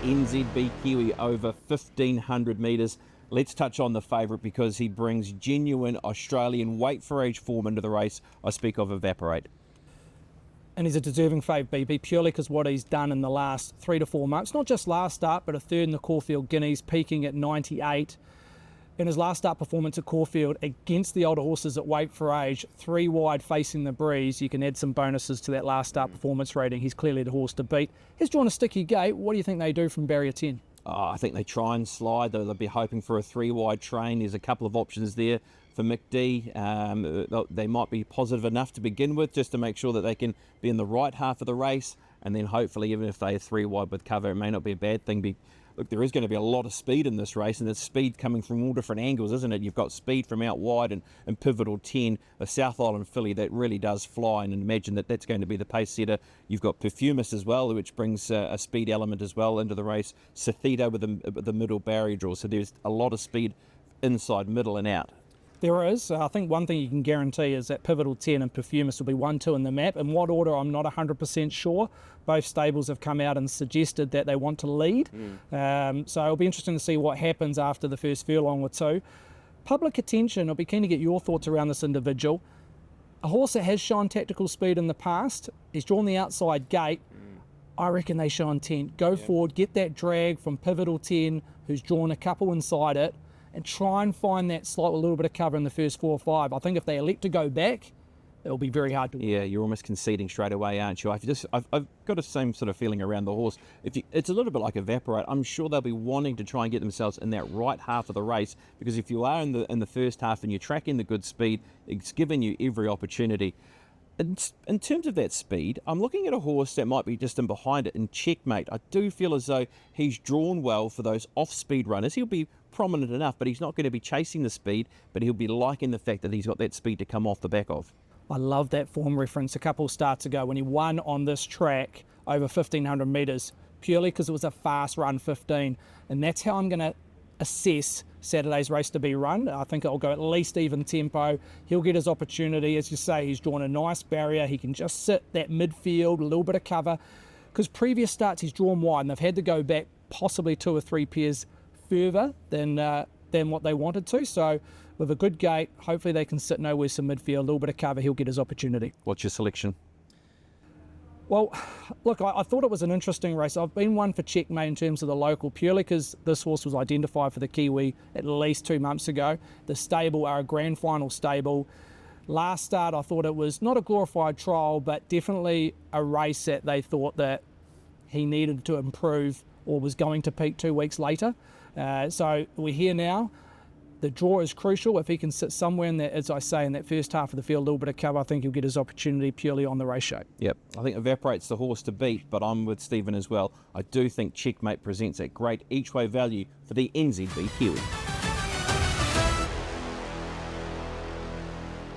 NZB Kiwi over 1,500 metres. Let's touch on the favourite because he brings genuine Australian weight for age form into the race. I speak of Evaporate. And he's a deserving fave, BP, purely because what he's done in the last 3 to 4 months, not just last start, but a third in the Caulfield Guineas, peaking at 98. In his last start performance at Caulfield against the older horses at weight for age, 3 wide facing the breeze, you can add some bonuses to that last start performance rating. He's clearly the horse to beat. He's drawn a sticky gate. What do you think they do from barrier 10? I think they try and slide. They'll be hoping for a 3 wide train. There's a couple of options there for Mick D. They might be positive enough to begin with, just to make sure that they can be in the right half of the race, and then hopefully, even if they are 3 wide with cover, it may not be a bad thing. Look, there is going to be a lot of speed in this race, and there's speed coming from all different angles, isn't it? You've got speed from out wide and Pivotal 10, the South Island filly that really does fly, and imagine that that's going to be the pace setter. You've got Perfumist as well, which brings a speed element as well into the race. Cethito with the middle barrier draw, so there's a lot of speed inside, middle and out. There is. I think one thing you can guarantee is that Pivotal 10 and Perfumist will be 1, 2 in the map. In what order, I'm not 100% sure. Both stables have come out and suggested that they want to lead. So it'll be interesting to see what happens after the first furlong or two. Public attention, I'll be keen to get your thoughts around this individual. A horse that has shown tactical speed in the past, he's drawn the outside gate. I reckon they show intent. Go forward, get that drag from Pivotal 10, who's drawn a couple inside it, and try and find that slot with a little bit of cover in the first 4 or 5. I think if they elect to go back, it'll be very hard to win. Yeah, you're almost conceding straight away, aren't you? I've got the same sort of feeling around the horse. It's a little bit like Evaporate. I'm sure they'll be wanting to try and get themselves in that right half of the race, because if you are in the first half and you're tracking the good speed, it's given you every opportunity. In terms of that speed, I'm looking at a horse that might be just in behind it in Checkmate. I do feel as though he's drawn well for those off-speed runners. He'll be prominent enough, but he's not going to be chasing the speed, but he'll be liking the fact that he's got that speed to come off the back of. I love that form reference a couple of starts ago when he won on this track over 1,500 metres, purely because it was a fast run 15. And that's how I'm going to assess Saturday's race to be run. I think it'll go at least even tempo. He'll get his opportunity. As you say, he's drawn a nice barrier. He can just sit that midfield, a little bit of cover. Because previous starts he's drawn wide and they've had to go back possibly 2 or 3 pairs further than what they wanted to. So with a good gate, hopefully they can sit nowhere some midfield, a little bit of cover, he'll get his opportunity. What's your selection? Well, look, I thought it was an interesting race. I've been one for Checkmate in terms of the local, purely because this horse was identified for the Kiwi at least 2 months ago. The stable are a grand final stable. Last start, I thought it was not a glorified trial, but definitely a race that they thought that he needed to improve or was going to peak 2 weeks later. So we're here now. The draw is crucial. If he can sit somewhere in that, as I say, in that first half of the field, a little bit of cover, I think he'll get his opportunity purely on the race shape. Yep, I think Evaporate's the horse to beat, but I'm with Stephen as well. I do think Checkmate presents a great each-way value for the NZB Kiwi.